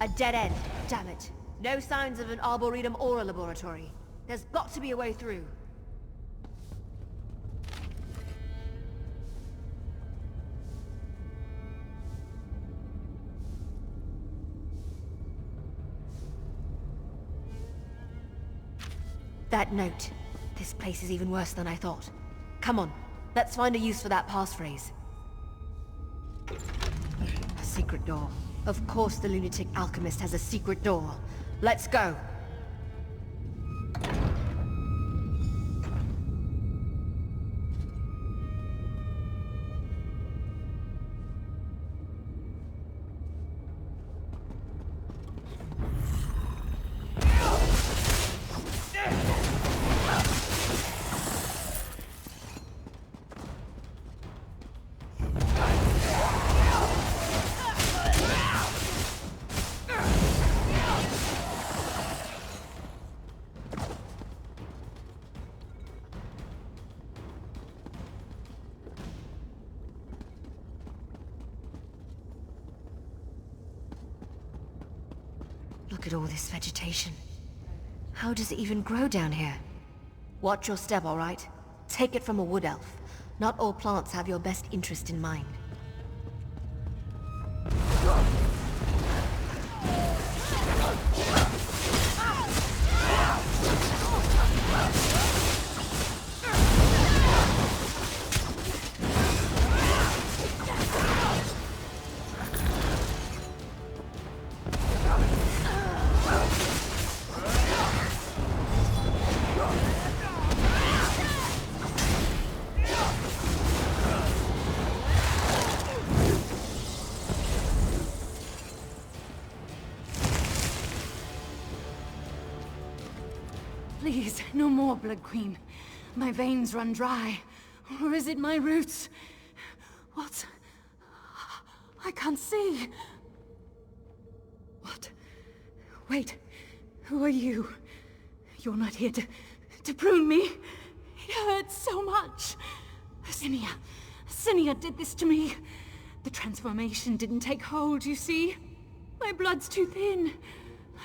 A dead end, damn it. No signs of an arboretum or a laboratory. There's got to be a way through. That note. This place is even worse than I thought. Come on, let's find a use for that passphrase. A secret door. Of course the lunatic alchemist has a secret door. Let's go! Look at all this vegetation. How does it even grow down here? Watch your step, all right? Take it from a wood elf. Not all plants have your best interest in mind. Please, no more, Blood Queen. My veins run dry. Or is it my roots? What? I can't see. What? Wait. Who are you? You're not here to prune me. It hurts so much. Cinia did this to me. The transformation didn't take hold, you see? My blood's too thin.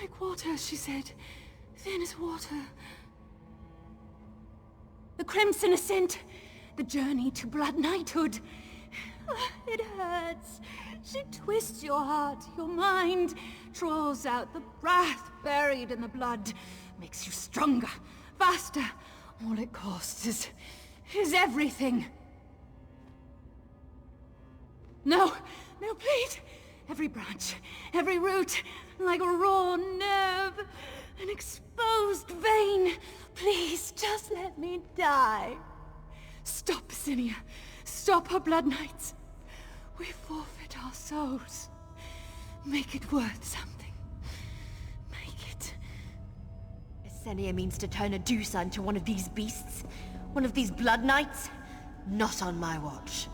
Like water, she said. Thin as water. The Crimson Ascent. The journey to Blood Knighthood. It hurts. She twists your heart, your mind, draws out the wrath buried in the blood, makes you stronger, faster. All it costs is everything. No, please. Every branch, every root, like a raw nerve, an exposed vein. Please, just let me die. Stop, Cinia. Stop her Blood Knights. We forfeit our souls. Make it worth something. Make it. Cinia means to turn a Dusa into one of these beasts? One of these Blood Knights? Not on my watch.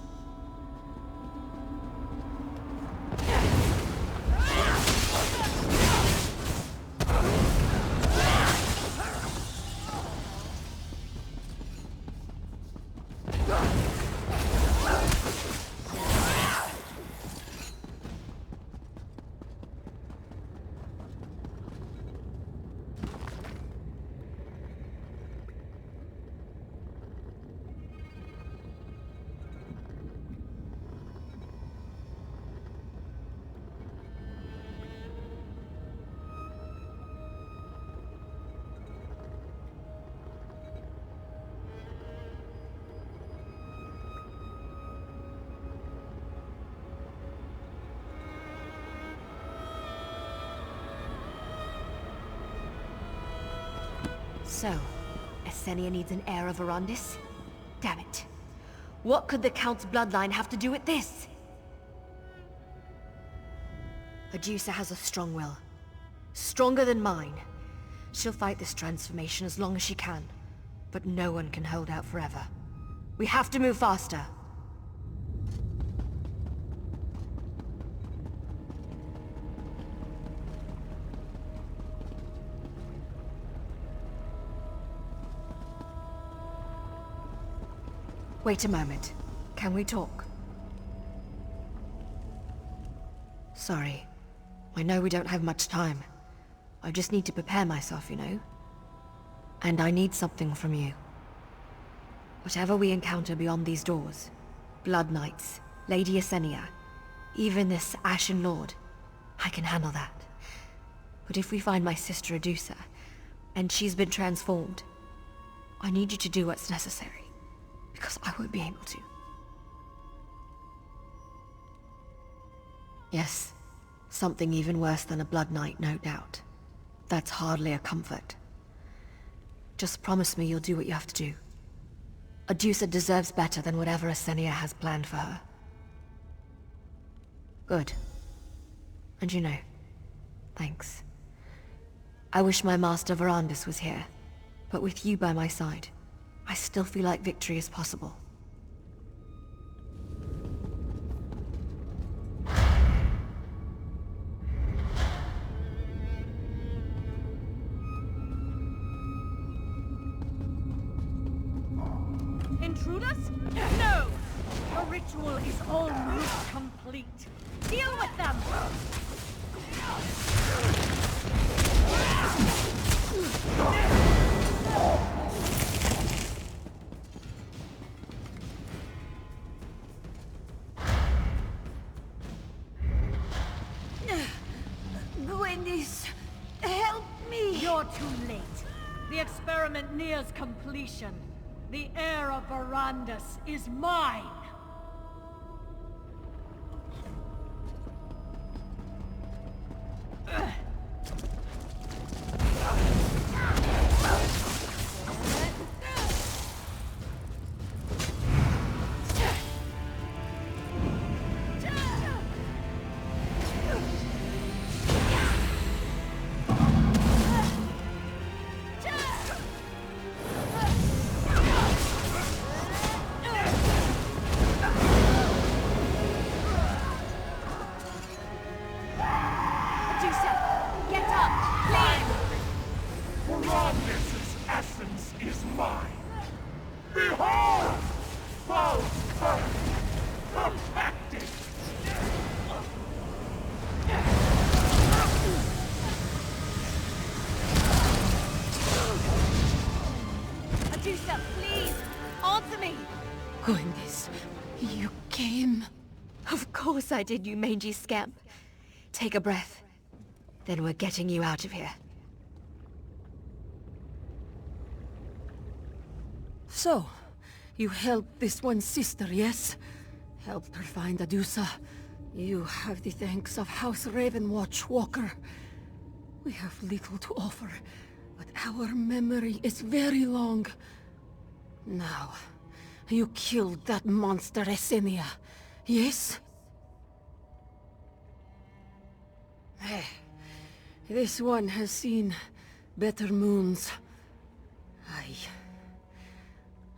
So, Esenia needs an heir of Arandis? Damn it. What could the Count's bloodline have to do with this? Adusa has a strong will. Stronger than mine. She'll fight this transformation as long as she can. But no one can hold out forever. We have to move faster. Wait a moment. Can we talk? Sorry. I know we don't have much time. I just need to prepare myself, you know? And I need something from you. Whatever we encounter beyond these doors, Blood Knights, Lady Esenia, even this Ashen Lord, I can handle that. But if we find my sister Adusa, and she's been transformed, I need you to do what's necessary. Because I won't be able to. Yes, something even worse than a Blood Knight, no doubt. That's hardly a comfort. Just promise me you'll do what you have to do. Adusa deserves better than whatever Esenia has planned for her. Good. And you know, thanks. I wish my master Verandis was here, but with you by my side, I still feel like victory is possible. Intruders? No! The ritual is almost complete. Deal with them! Gwendis, help me! You're too late. The experiment nears completion. The heir of Verandis is mine! Gwendis, you came? Of course I did, you mangy scamp. Take a breath. Then we're getting you out of here. So, you helped this one sister, yes? Helped her find Adusa. You have the thanks of House Ravenwatch, Walker. We have little to offer, but our memory is very long. Now, you killed that monster Esenia, yes? This one has seen better moons.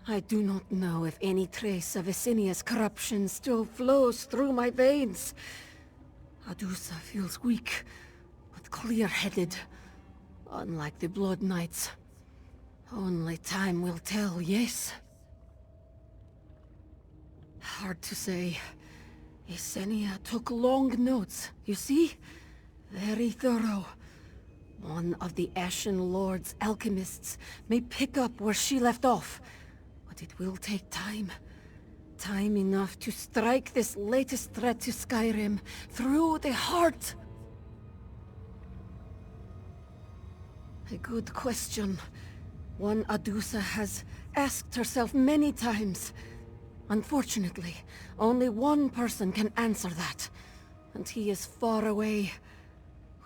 I do not know if any trace of Esenia's corruption still flows through my veins. Adusa feels weak, but clear-headed, unlike the Blood Knights. Only time will tell, yes? Hard to say. Esenia took long notes, you see? Very thorough. One of the Ashen Lord's alchemists may pick up where she left off, but it will take time. Time enough to strike this latest threat to Skyrim through the heart. A good question. One Adusa has asked herself many times. Unfortunately, only one person can answer that, and he is far away.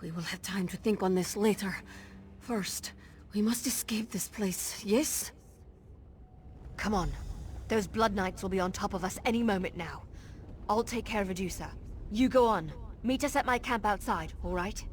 We will have time to think on this later. First, We must escape this place, yes? Come on. Those Blood Knights will be on top of us any moment now. I'll take care of Adusa. You go on. Meet us at my camp outside, all right?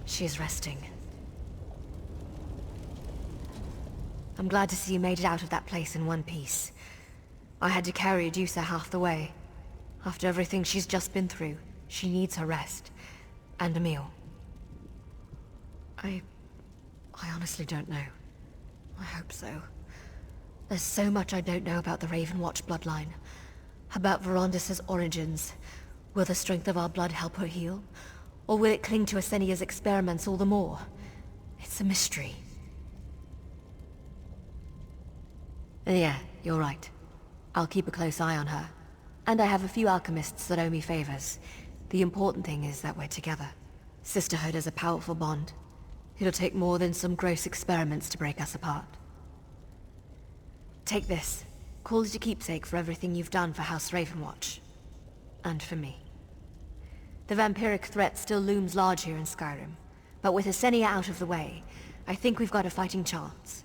She is resting. I'm glad to see you made it out of that place in one piece. I had to carry Adusa half the way. After everything she's just been through, she needs her rest. And a meal. I honestly don't know. I hope so. There's so much I don't know about the Ravenwatch bloodline. About Verondis' origins. Will the strength of our blood help her heal? Or will it cling to Asenia's experiments all the more? It's a mystery. Yeah, you're right. I'll keep a close eye on her. And I have a few alchemists that owe me favors. The important thing is that we're together. Sisterhood is a powerful bond. It'll take more than some gross experiments to break us apart. Take this. Call it a keepsake for everything you've done for House Ravenwatch. And for me. The vampiric threat still looms large here in Skyrim, but with Asenia out of the way, I think we've got a fighting chance.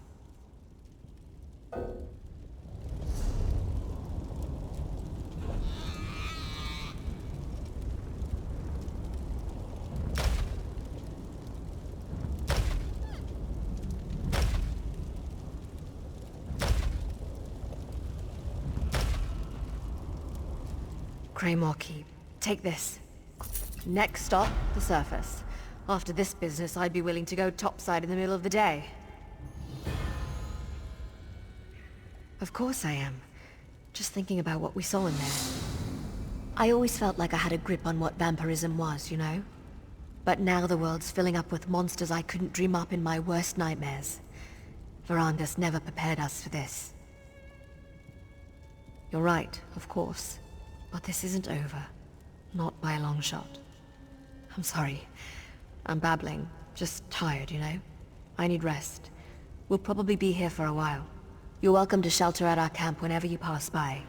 Greymore Keep. Take this. Next stop, the surface. After this business, I'd be willing to go topside in the middle of the day. Of course I am. Just thinking about what we saw in there. I always felt like I had a grip on what vampirism was, you know? But now the world's filling up with monsters I couldn't dream up in my worst nightmares. Verondis never prepared us for this. You're right, of course. But this isn't over. Not by a long shot. I'm sorry. I'm babbling. Just tired, you know? I need rest. We'll probably be here for a while. You're welcome to shelter at our camp whenever you pass by.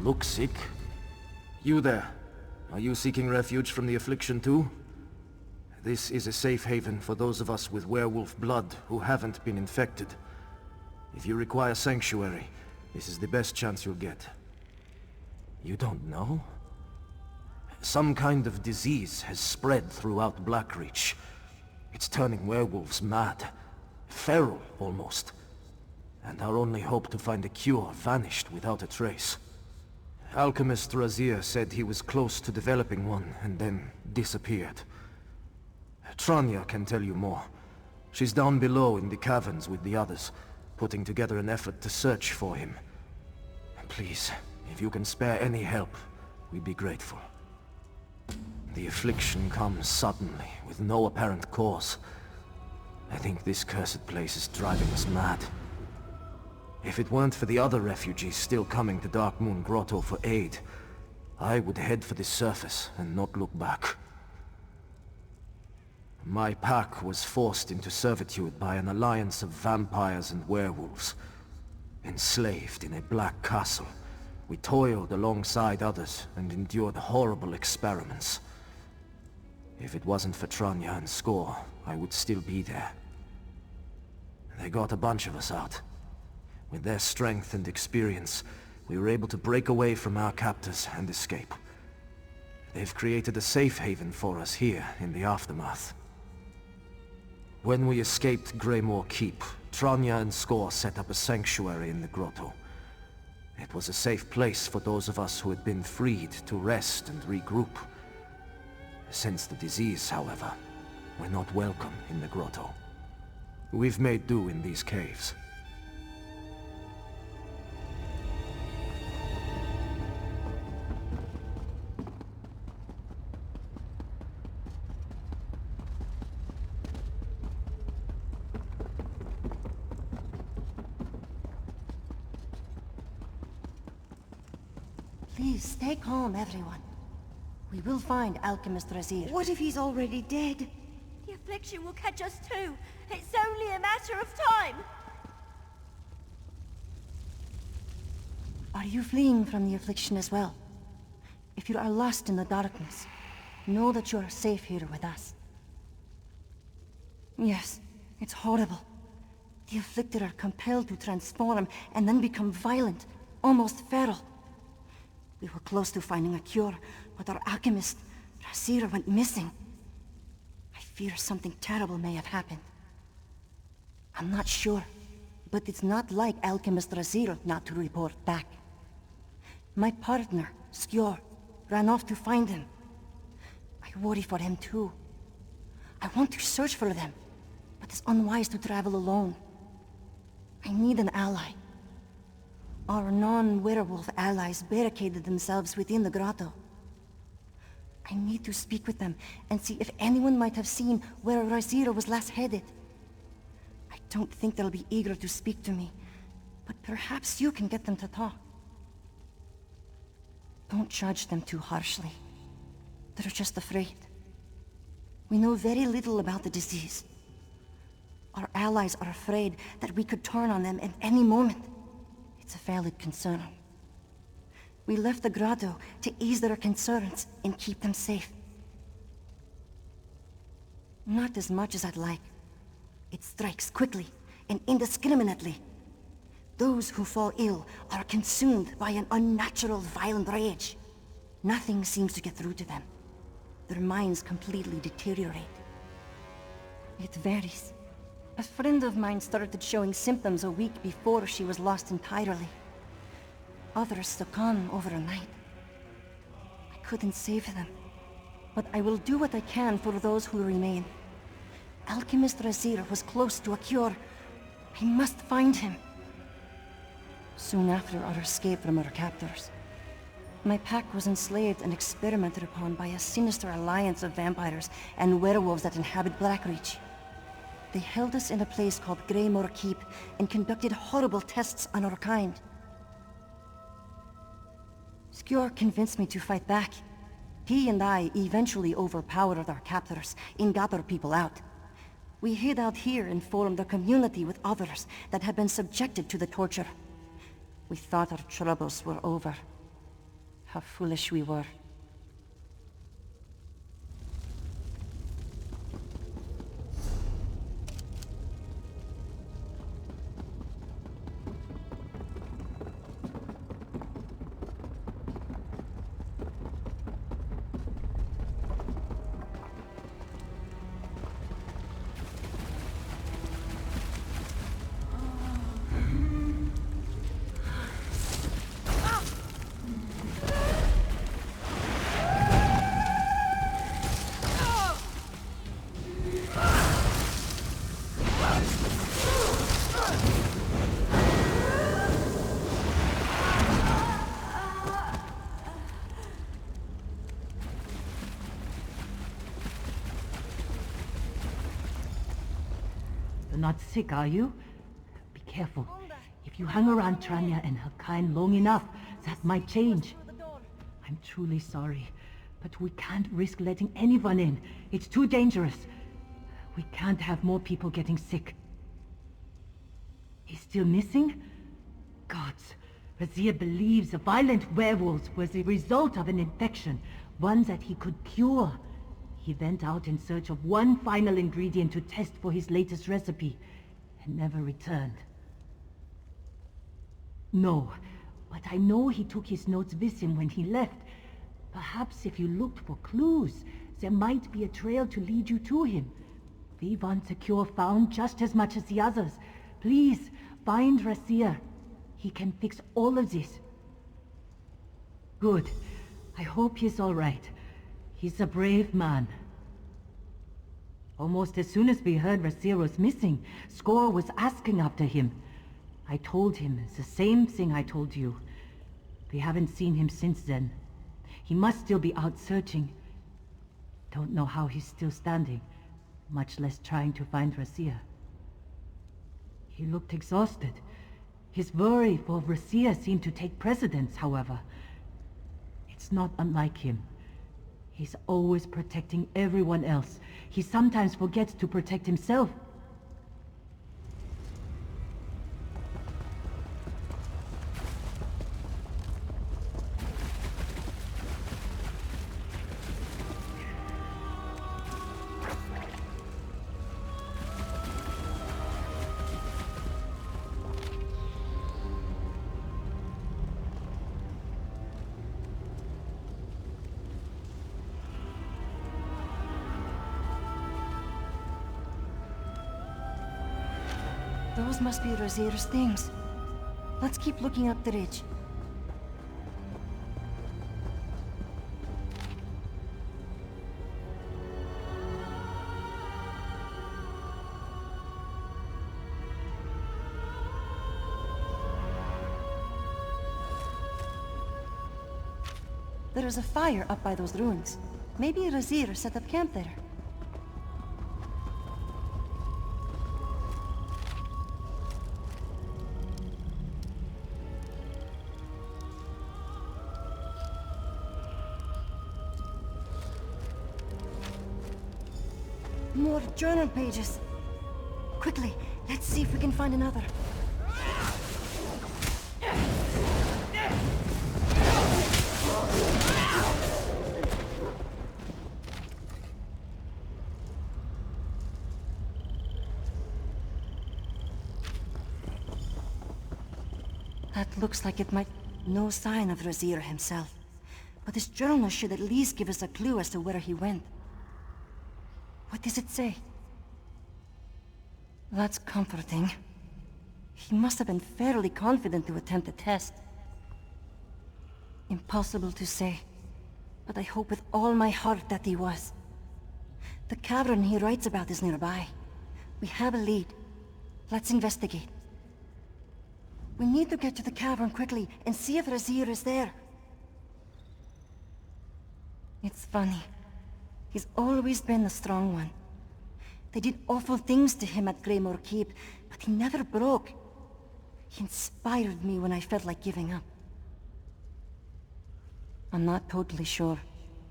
look sick. You there. Are you seeking refuge from the affliction too? This is a safe haven for those of us with werewolf blood who haven't been infected. If you require sanctuary, this is the best chance you'll get. You don't know? Some kind of disease has spread throughout Blackreach. It's turning werewolves mad. Feral, almost. And our only hope to find a cure vanished without a trace. Alchemist Razir said he was close to developing one, and then disappeared. Tranya can tell you more. She's down below in the caverns with the others, putting together an effort to search for him. Please, if you can spare any help, we'd be grateful. The affliction comes suddenly, with no apparent cause. I think this cursed place is driving us mad. If it weren't for the other refugees still coming to Darkmoon Grotto for aid, I would head for the surface and not look back. My pack was forced into servitude by an alliance of vampires and werewolves. Enslaved in a black castle, we toiled alongside others and endured horrible experiments. If it wasn't for Tranya and Score, I would still be there. They got a bunch of us out. With their strength and experience, we were able to break away from our captors and escape. They've created a safe haven for us here in the Aftermath. When we escaped Greymore Keep, Tranya and Score set up a sanctuary in the grotto. It was a safe place for those of us who had been freed to rest and regroup. Since the disease, however, we're not welcome in the grotto. We've made do in these caves. Please, stay calm, everyone. We will find Alchemist Razir. What if he's already dead? The affliction will catch us too. It's only a matter of time. Are you fleeing from the affliction as well? If you are lost in the darkness, know that you are safe here with us. Yes, it's horrible. The afflicted are compelled to transform and then become violent, almost feral. We were close to finding a cure, but our alchemist, Razir, went missing. I fear something terrible may have happened. I'm not sure, but it's not like Alchemist Razir not to report back. My partner, Skjor, ran off to find him. I worry for him too. I want to search for them, but it's unwise to travel alone. I need an ally. Our non-werewolf allies barricaded themselves within the grotto. I need to speak with them and see if anyone might have seen where Razir was last headed. I don't think they'll be eager to speak to me, but perhaps you can get them to talk. Don't judge them too harshly. They're just afraid. We know very little about the disease. Our allies are afraid that we could turn on them at any moment. It's a valid concern. We left the grotto to ease their concerns and keep them safe. Not as much as I'd like. It strikes quickly and indiscriminately. Those who fall ill are consumed by an unnatural violent rage. Nothing seems to get through to them. Their minds completely deteriorate. It varies. A friend of mine started showing symptoms a week before she was lost entirely. Others succumb overnight. I couldn't save them, but I will do what I can for those who remain. Alchemist Razir was close to a cure. I must find him. Soon after our escape from our captors, my pack was enslaved and experimented upon by a sinister alliance of vampires and werewolves that inhabit Blackreach. They held us in a place called Greymore Keep and conducted horrible tests on our kind. Skjor convinced me to fight back. He and I eventually overpowered our captors and got our people out. We hid out here and formed a community with others that had been subjected to the torture. We thought our troubles were over, How foolish we were. You're not sick, are you? Be careful. If you hang around Tranya and her kind long enough, that might change. I'm truly sorry, but we can't risk letting anyone in. It's too dangerous. We can't have more people getting sick. He's still missing? Gods, Razir believes the violent werewolves was the result of an infection, one that he could cure. He went out in search of one final ingredient to test for his latest recipe, and never returned. No, but I know he took his notes with him when he left. Perhaps if you looked for clues, there might be a trail to lead you to him. We want the cure found just as much as the others. Please, find Razir. He can fix all of this. Good. I hope he's all right. He's a brave man. Almost as soon as we heard Razir was missing, Skor was asking after him. I told him the same thing I told you. We haven't seen him since then. He must still be out searching. Don't know how he's still standing, much less trying to find Razir. He looked exhausted. His worry for Razir seemed to take precedence, however. It's not unlike him. He's always protecting everyone else. He sometimes forgets to protect himself. Those must be Razir's things. Let's keep looking up the ridge. There is a fire up by those ruins. Maybe Razir set up camp there. More journal pages. Quickly, let's see if we can find another. That looks like it might... No sign of Razir himself. But this journal should at least give us a clue as to where he went. What does it say? That's comforting. He must have been fairly confident to attempt the test. Impossible to say, but I hope with all my heart that he was. The cavern he writes about is nearby. We have a lead. Let's investigate. We need to get to the cavern quickly and see if Razir is there. It's funny. He's always been the strong one. They did awful things to him at Greymore Keep, but he never broke. He inspired me when I felt like giving up. I'm not totally sure.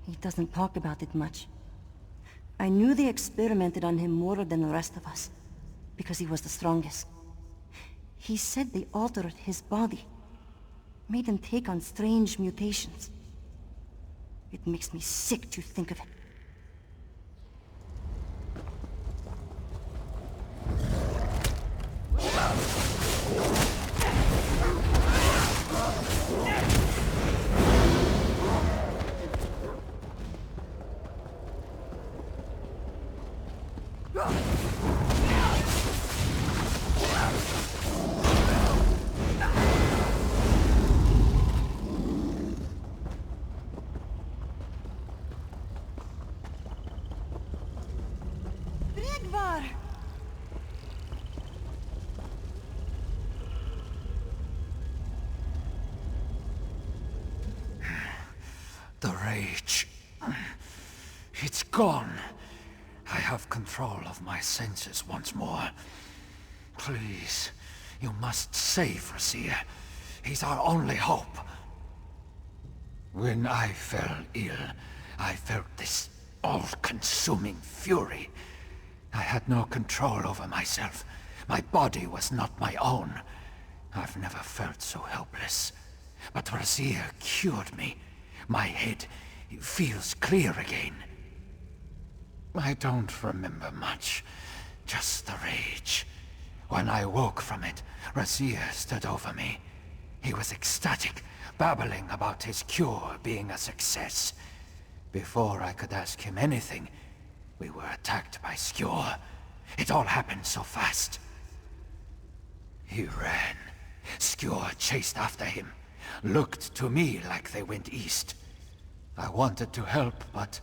He doesn't talk about it much. I knew they experimented on him more than the rest of us, because he was the strongest. He said they altered his body, made him take on strange mutations. It makes me sick to think of it. The rage. It's gone. I have control of my senses once more. Please, you must save Raziel. He's our only hope. When I fell ill, I felt this all-consuming fury. I had no control over myself. My body was not my own. I've never felt so helpless. But Raziel cured me. My head feels clear again. I don't remember much, just the rage. When I woke from it, Raziel stood over me. He was ecstatic, babbling about his cure being a success. Before I could ask him anything, we were attacked by Skjor. It all happened so fast. He ran. Skjor chased after him. Looked to me like they went east. I wanted to help, but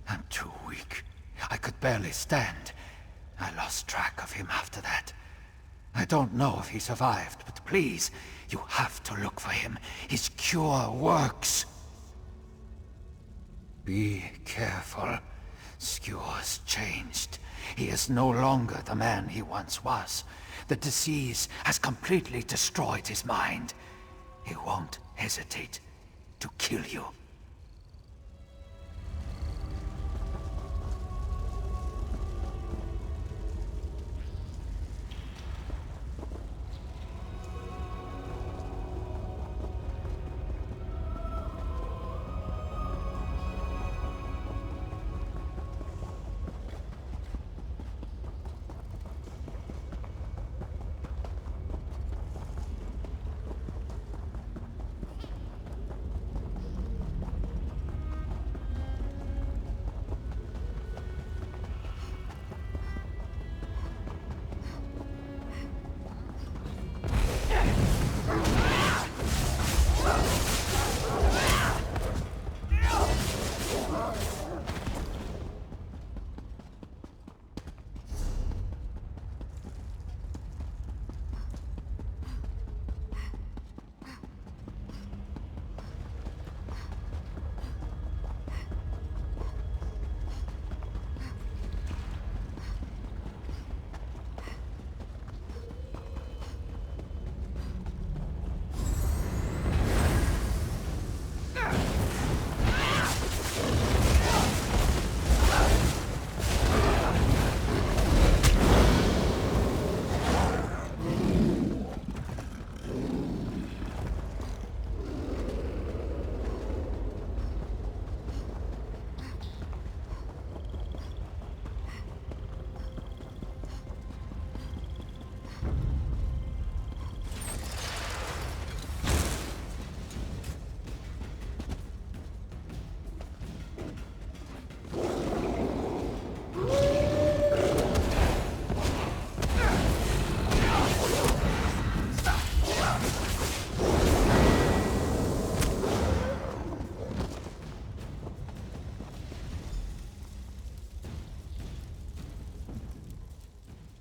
I'm too weak. I could barely stand. I lost track of him after that. I don't know if he survived, but please, you have to look for him. His cure works. Be careful. Skjor's changed. He is no longer the man he once was. The disease has completely destroyed his mind. He won't hesitate to kill you.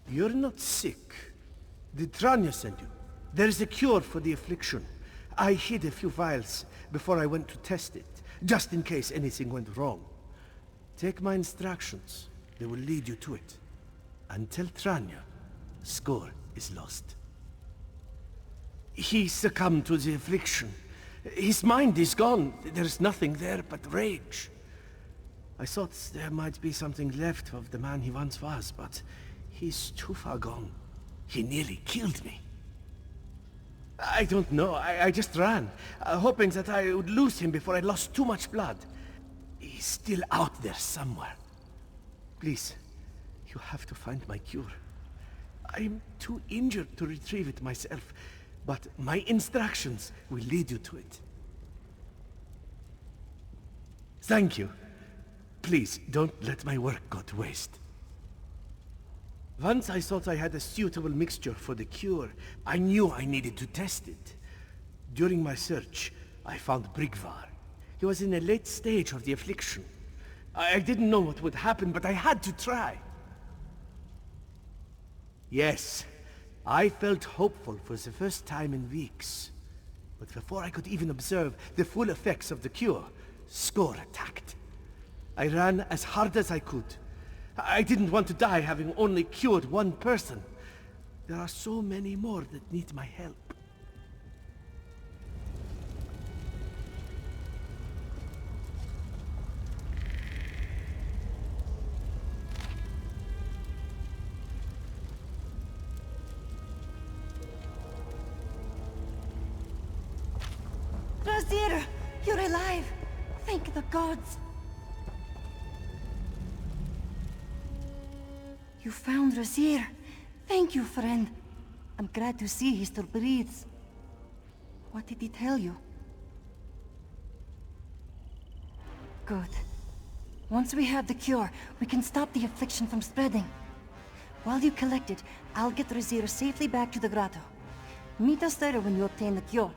You're not sick. Did Tranya send you? There is a cure for the affliction. I hid a few vials before I went to test it, just in case anything went wrong. Take my instructions. They will lead you to it. And tell Tranya, Skjor is lost. He succumbed to the affliction. His mind is gone. There's nothing there but rage. I thought there might be something left of the man he once was, but he's too far gone. He nearly killed me. I don't know. I just ran, hoping that I would lose him before I lost too much blood. He's still out there somewhere. Please, you have to find my cure. I'm too injured to retrieve it myself, but my instructions will lead you to it. Thank you. Please, don't let my work go to waste. Once I thought I had a suitable mixture for the cure, I knew I needed to test it. During my search, I found Brigvar. He was in a late stage of the affliction. I didn't know what would happen, but I had to try. Yes, I felt hopeful for the first time in weeks. But before I could even observe the full effects of the cure, Score attacked. I ran as hard as I could. I didn't want to die having only cured one person. There are so many more that need my help. Razir, you're alive! Thank the gods! You found Razir. Thank you, friend. I'm glad to see he still breathes. What did he tell you? Good. Once we have the cure, we can stop the affliction from spreading. While you collect it, I'll get Razir safely back to the grotto. Meet us there when you obtain the cure.